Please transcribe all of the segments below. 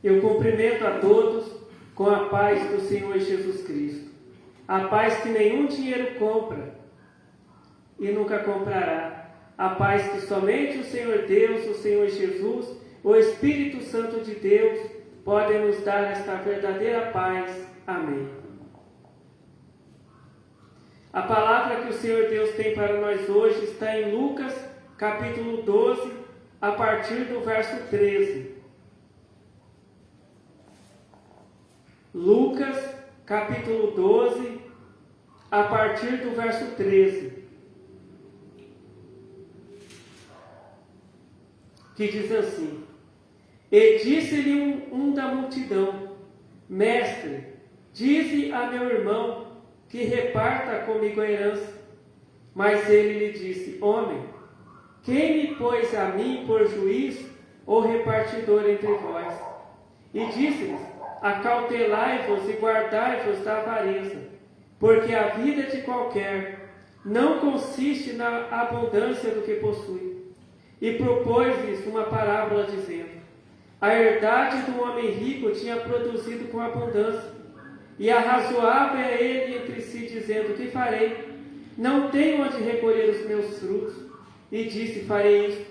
Eu cumprimento a todos com a paz do Senhor Jesus Cristo. A paz que nenhum dinheiro compra e nunca comprará. A paz que somente o Senhor Deus, o Senhor Jesus, o Espírito Santo de Deus podem nos dar esta verdadeira paz. Amém. A palavra que o Senhor Deus tem para nós hoje está em Lucas, capítulo 12, a partir do verso 13. Lucas, capítulo 12, a partir do verso 13. Que diz assim: E disse-lhe um da multidão: Mestre, dize a meu irmão que reparta comigo a herança. Mas ele lhe disse: Homem, quem me pôs a mim por juiz ou repartidor entre vós? E disse-lhes: Acautelai-vos e guardai-vos da avareza, porque a vida de qualquer não consiste na abundância do que possui. E propôs-lhes uma parábola, dizendo: A herdade do homem rico tinha produzido com abundância, e arrazoava ele entre si, dizendo: Que farei? Não tenho onde recolher os meus frutos. E disse: Farei isto: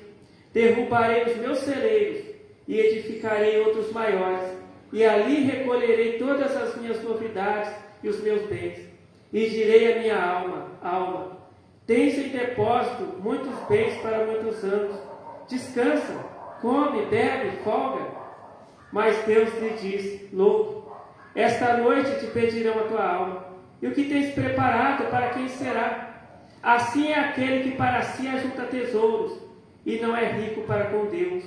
derrubarei os meus celeiros, e edificarei outros maiores, e ali recolherei todas as minhas novidades e os meus bens. E direi à minha alma: Tens em depósito muitos bens para muitos anos. Descansa, come, bebe, folga. Mas Deus lhe disse: Louco, esta noite te pedirão a tua alma. E o que tens preparado, para quem será? Assim é aquele que para si ajunta tesouros e não é rico para com Deus.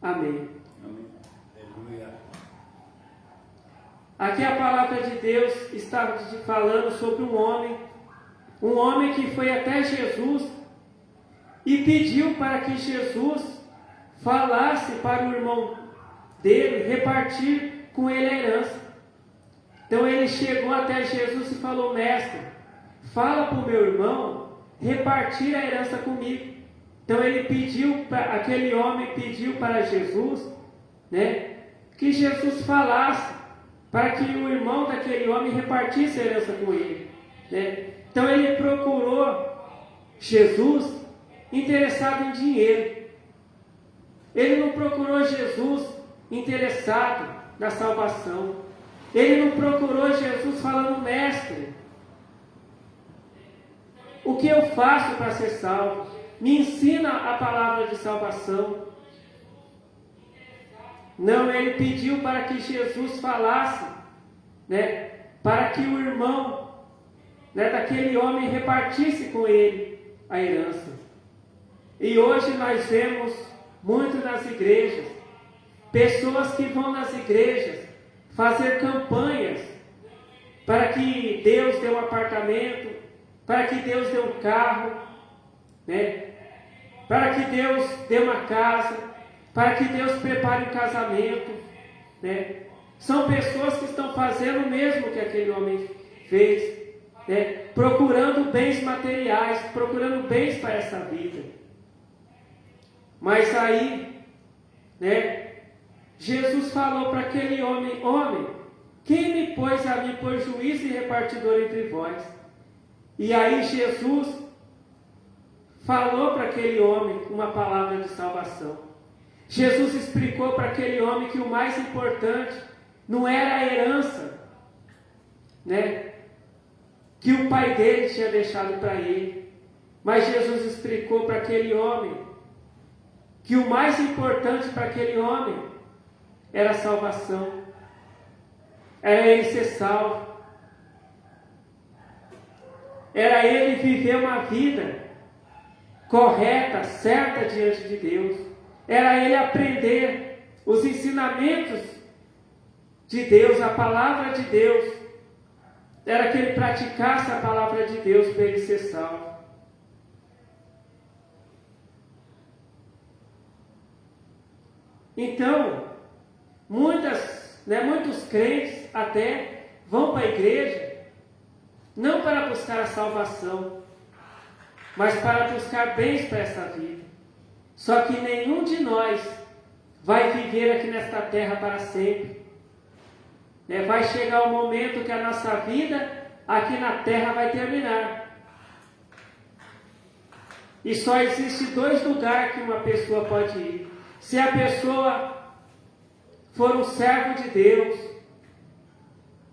Amém. Amém. Aleluia. Aqui a palavra de Deus está falando sobre um homem que foi até Jesus e pediu para que Jesus falasse para o irmão dele repartir com ele a herança. Então ele chegou até Jesus e falou: Mestre, fala para o meu irmão repartir a herança comigo. Então aquele homem pediu para Jesus, que Jesus falasse para que o irmão daquele homem repartisse a herança com ele. Então ele procurou Jesus interessado em dinheiro. Ele não procurou Jesus interessado na salvação. Ele não procurou Jesus falando: Mestre, o que eu faço para ser salvo? Me ensina a palavra de salvação. Não, ele pediu para que Jesus falasse, para que o irmão daquele homem repartisse com ele a herança. E hoje nós vemos muito nas igrejas, pessoas que vão nas igrejas fazer campanhas para que Deus dê um apartamento, para que Deus dê um carro, para que Deus dê uma casa, para que Deus prepare um casamento. São pessoas que estão fazendo o mesmo que aquele homem fez, procurando bens materiais, procurando bens para essa vida. Mas aí, Jesus falou para aquele homem: Homem, quem me pôs a mim por juiz e repartidor entre vós? E aí Jesus falou para aquele homem uma palavra de salvação. Jesus explicou para aquele homem que o mais importante não era a herança, que o pai dele tinha deixado para ele. Mas Jesus explicou para aquele homem que o mais importante para aquele homem era a salvação. Era ele ser salvo. Era ele viver uma vida correta, certa diante de Deus. Era ele aprender os ensinamentos de Deus, a palavra de Deus. Era que ele praticasse a palavra de Deus para ele ser salvo. Então, muitos crentes até vão para a igreja não para buscar a salvação, mas para buscar bens para essa vida. Só que nenhum de nós vai viver aqui nesta terra para sempre. Vai chegar o momento que a nossa vida aqui na terra vai terminar. E só existe 2 lugares que uma pessoa pode ir. Se a pessoa for um servo de Deus,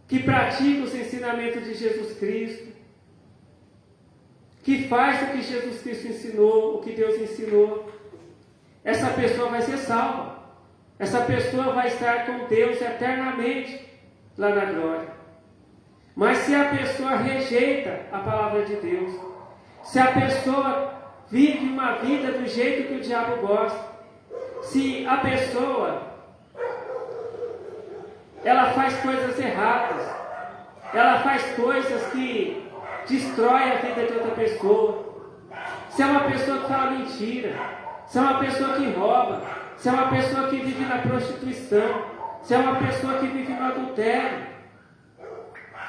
que pratica os ensinamentos de Jesus Cristo, que faz o que Jesus Cristo ensinou, o que Deus ensinou, essa pessoa vai ser salva. Essa pessoa vai estar com Deus eternamente lá na glória. Mas se a pessoa rejeita a palavra de Deus, se a pessoa vive uma vida do jeito que o diabo gosta, se a pessoa ela faz coisas erradas, ela faz coisas que destrói a vida de outra pessoa, se é uma pessoa que fala mentira, se é uma pessoa que rouba, se é uma pessoa que vive na prostituição, se é uma pessoa que vive no adultério,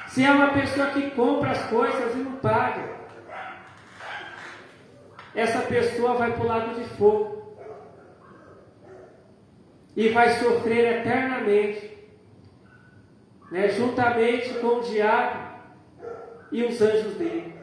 se é uma pessoa que compra as coisas e não paga, essa pessoa vai para o lago de fogo e vai sofrer eternamente, juntamente com o diabo e os anjos dele.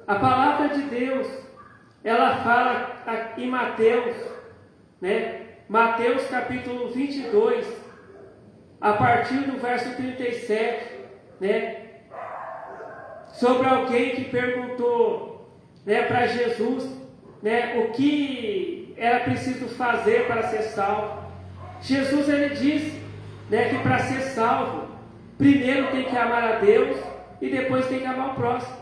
A palavra de Deus, ela fala em Mateus, Mateus capítulo 22, a partir do verso 37, sobre alguém que perguntou, para Jesus, o que era preciso fazer para ser salvo. Jesus, ele disse, que para ser salvo, primeiro tem que amar a Deus e depois tem que amar o próximo.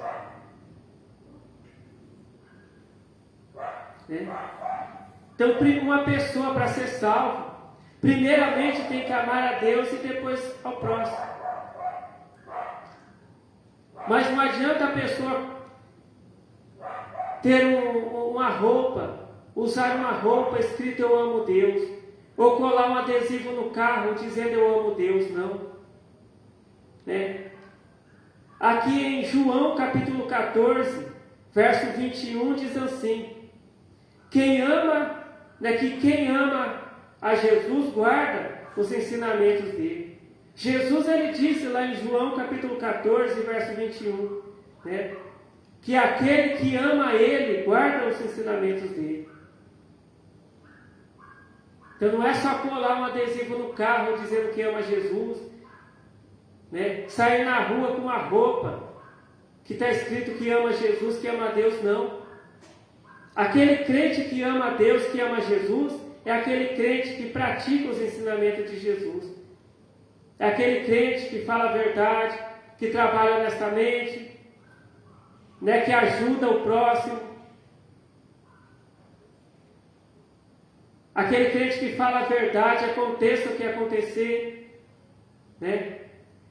Então, uma pessoa para ser salvo, primeiramente tem que amar a Deus e depois ao próximo. Mas não adianta a pessoa ter uma roupa, usar uma roupa escrita eu amo Deus, ou colar um adesivo no carro dizendo eu amo Deus, não. Aqui em João capítulo 14, verso 21 diz assim: quem ama a Jesus guarda os ensinamentos dele. Jesus, ele disse lá em João capítulo 14, verso 21, que aquele que ama ele guarda os ensinamentos dele. Então não é só colar um adesivo no carro dizendo que ama Jesus, sair na rua com uma roupa que está escrito que ama Jesus, que ama Deus, não. Aquele crente que ama a Deus, que ama Jesus, é aquele crente que pratica os ensinamentos de Jesus. É aquele crente que fala a verdade, que trabalha honestamente, que ajuda o próximo. Aquele crente que fala a verdade, aconteça o que acontecer.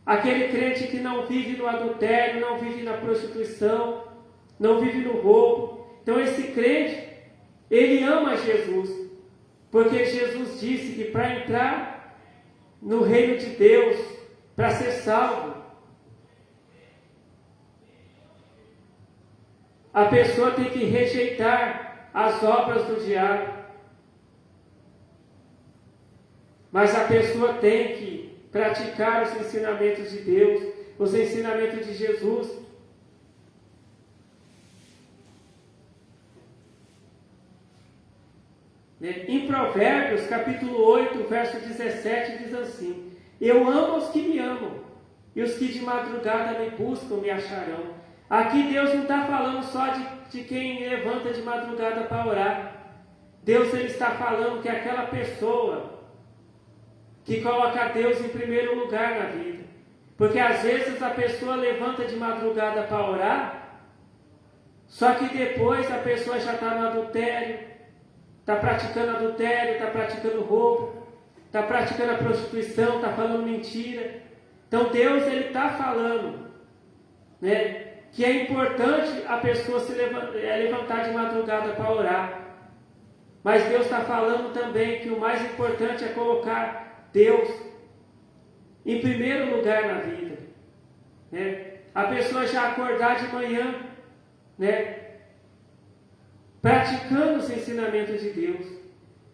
Aquele crente que não vive no adultério, não vive na prostituição, não vive no roubo. Então esse crente, ele ama Jesus, porque Jesus disse que para entrar no reino de Deus, para ser salvo, a pessoa tem que rejeitar as obras do diabo, mas a pessoa tem que praticar os ensinamentos de Deus, os ensinamentos de Jesus. Em Provérbios, capítulo 8, verso 17, diz assim: eu amo os que me amam, e os que de madrugada me buscam me acharão. Aqui Deus não está falando só de quem levanta de madrugada para orar. Deus, ele está falando que é aquela pessoa que coloca Deus em primeiro lugar na vida. Porque às vezes a pessoa levanta de madrugada para orar, só que depois a pessoa já está no adultério, está praticando adultério, está praticando roubo, está praticando a prostituição, está falando mentira. Então Deus, ele está falando, que é importante a pessoa se levantar de madrugada para orar. Mas Deus está falando também que o mais importante é colocar Deus em primeiro lugar na vida. Né? A pessoa já acordar de manhã, né? Praticando os ensinamentos de Deus.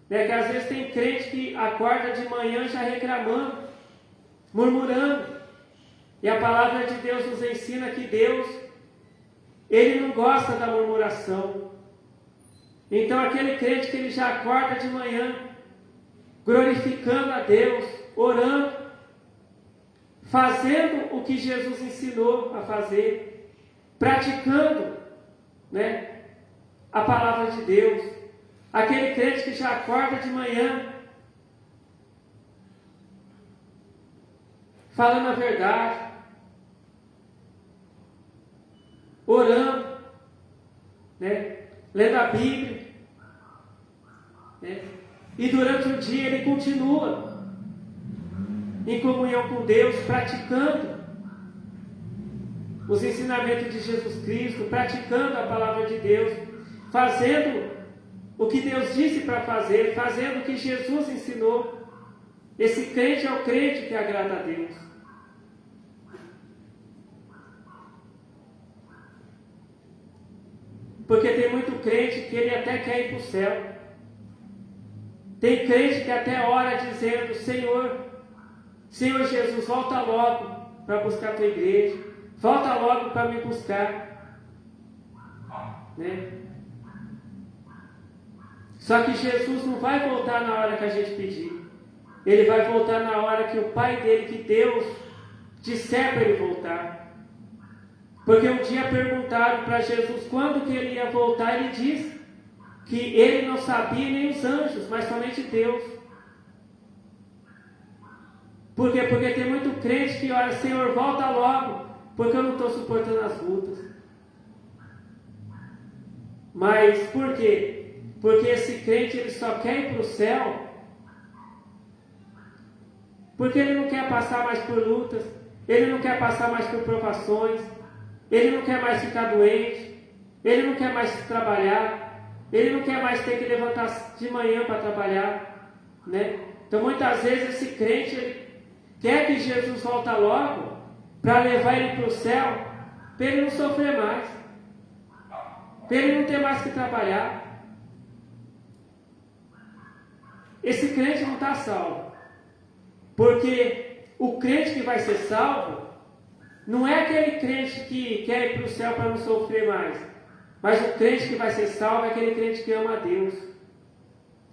Né? Que às vezes tem crente que acorda de manhã já reclamando, murmurando. E a palavra de Deus nos ensina que Deus, Ele não gosta da murmuração. Então aquele crente que ele já acorda de manhã, glorificando a Deus, orando, fazendo o que Jesus ensinou a fazer, praticando, né, a palavra de Deus. Aquele crente que já acorda de manhã, falando a verdade, orando, né, lendo a Bíblia, né, e durante o dia ele continua em comunhão com Deus, praticando os ensinamentos de Jesus Cristo, praticando a palavra de Deus, fazendo o que Deus disse para fazer, fazendo o que Jesus ensinou. Esse crente é o crente que agrada a Deus. Porque tem muito crente que ele até quer ir para o céu. Tem crente que até ora dizendo: Senhor Jesus, volta logo para buscar a tua igreja. Volta logo para me buscar. Né? Só que Jesus não vai voltar na hora que a gente pedir. Ele vai voltar na hora que o Pai dele, que Deus, disser para ele voltar. Porque um dia perguntaram para Jesus quando que ele ia voltar. Ele disse que ele não sabia nem os anjos, mas somente Deus. Por quê? Porque tem muito crente que ora: Senhor, volta logo, porque eu não estou suportando as lutas. Mas por quê? Porque esse crente ele só quer ir para o céu porque ele não quer passar mais por lutas, ele não quer passar mais por provações, ele não quer mais ficar doente, ele não quer mais trabalhar, ele não quer mais ter que levantar de manhã para trabalhar, né? Então muitas vezes esse crente ele quer que Jesus volte logo para levar ele para o céu, para ele não sofrer mais, para ele não ter mais que trabalhar. Esse crente não está salvo. Porque o crente que vai ser salvo não é aquele crente que quer ir para o céu para não sofrer mais. Mas o crente que vai ser salvo é aquele crente que ama a Deus.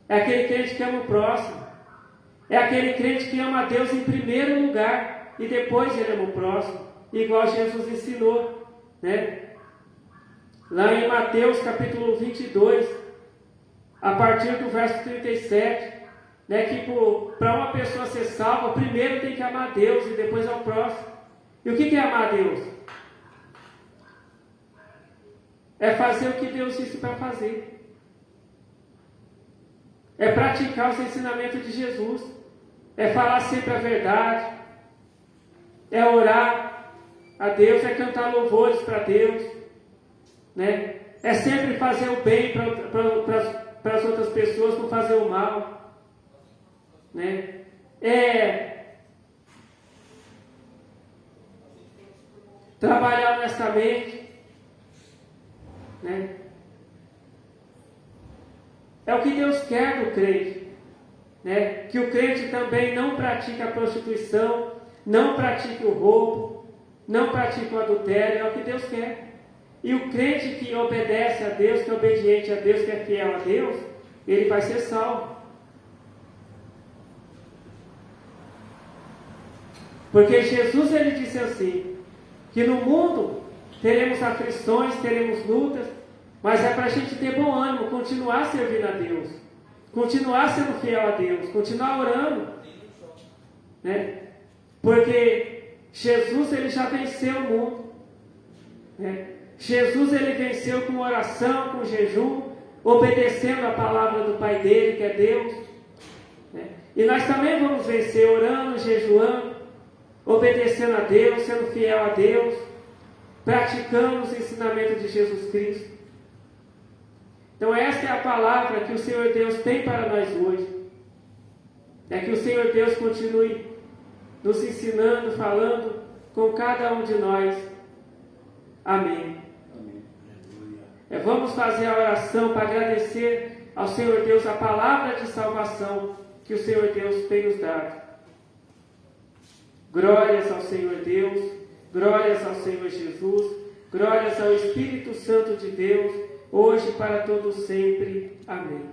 É aquele crente que ama o próximo. É aquele crente que ama a Deus em primeiro lugar e depois ele ama o próximo. Igual Jesus ensinou, né? Lá em Mateus capítulo 22, a partir do verso 37, né, que para uma pessoa ser salva, primeiro tem que amar a Deus e depois ao próximo. E o que é amar a Deus? É fazer o que Deus disse para fazer. É praticar os ensinamentos de Jesus. É falar sempre a verdade. É orar a Deus, é cantar louvores para Deus, né? É sempre fazer o bem para as outras pessoas, não fazer o mal. Né? É trabalhar honestamente, né? É o que Deus quer do crente, né? Que o crente também não pratique a prostituição, não pratique o roubo, não pratique o adultério. É o que Deus quer. E o crente que obedece a Deus, que é obediente a Deus, que é fiel a Deus, ele vai ser salvo. Porque Jesus ele disse assim, que no mundo teremos aflições, teremos lutas, mas é para a gente ter bom ânimo, continuar servindo a Deus, continuar sendo fiel a Deus, continuar orando, né? Porque Jesus ele já venceu o mundo, né? Jesus ele venceu com oração, com jejum, obedecendo a palavra do Pai dele, que é Deus, né? E nós também vamos vencer orando, jejuando, obedecendo a Deus, sendo fiel a Deus, praticando os ensinamentos de Jesus Cristo. Então esta é a palavra que o Senhor Deus tem para nós hoje. É que o Senhor Deus continue nos ensinando, falando com cada um de nós. Amém. Vamos fazer a oração para agradecer ao Senhor Deus a palavra de salvação que o Senhor Deus tem nos dado. Glórias ao Senhor Deus, glórias ao Senhor Jesus, glórias ao Espírito Santo de Deus, hoje e para todos sempre. Amém.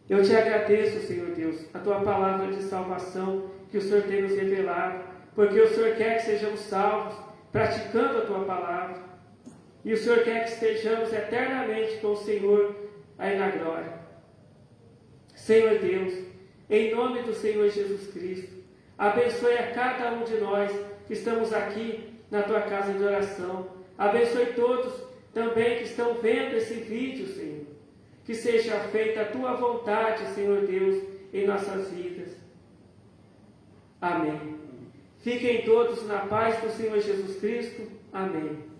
Eu te agradeço, Senhor Deus, a tua palavra de salvação que o Senhor tem nos revelado, porque o Senhor quer que sejamos salvos, praticando a tua palavra, e o Senhor quer que estejamos eternamente com o Senhor aí na glória. Senhor Deus, em nome do Senhor Jesus Cristo, abençoe a cada um de nós que estamos aqui na tua casa de oração. Abençoe todos também que estão vendo esse vídeo, Senhor. Que seja feita a tua vontade, Senhor Deus, em nossas vidas. Amém. Fiquem todos na paz do Senhor Jesus Cristo. Amém.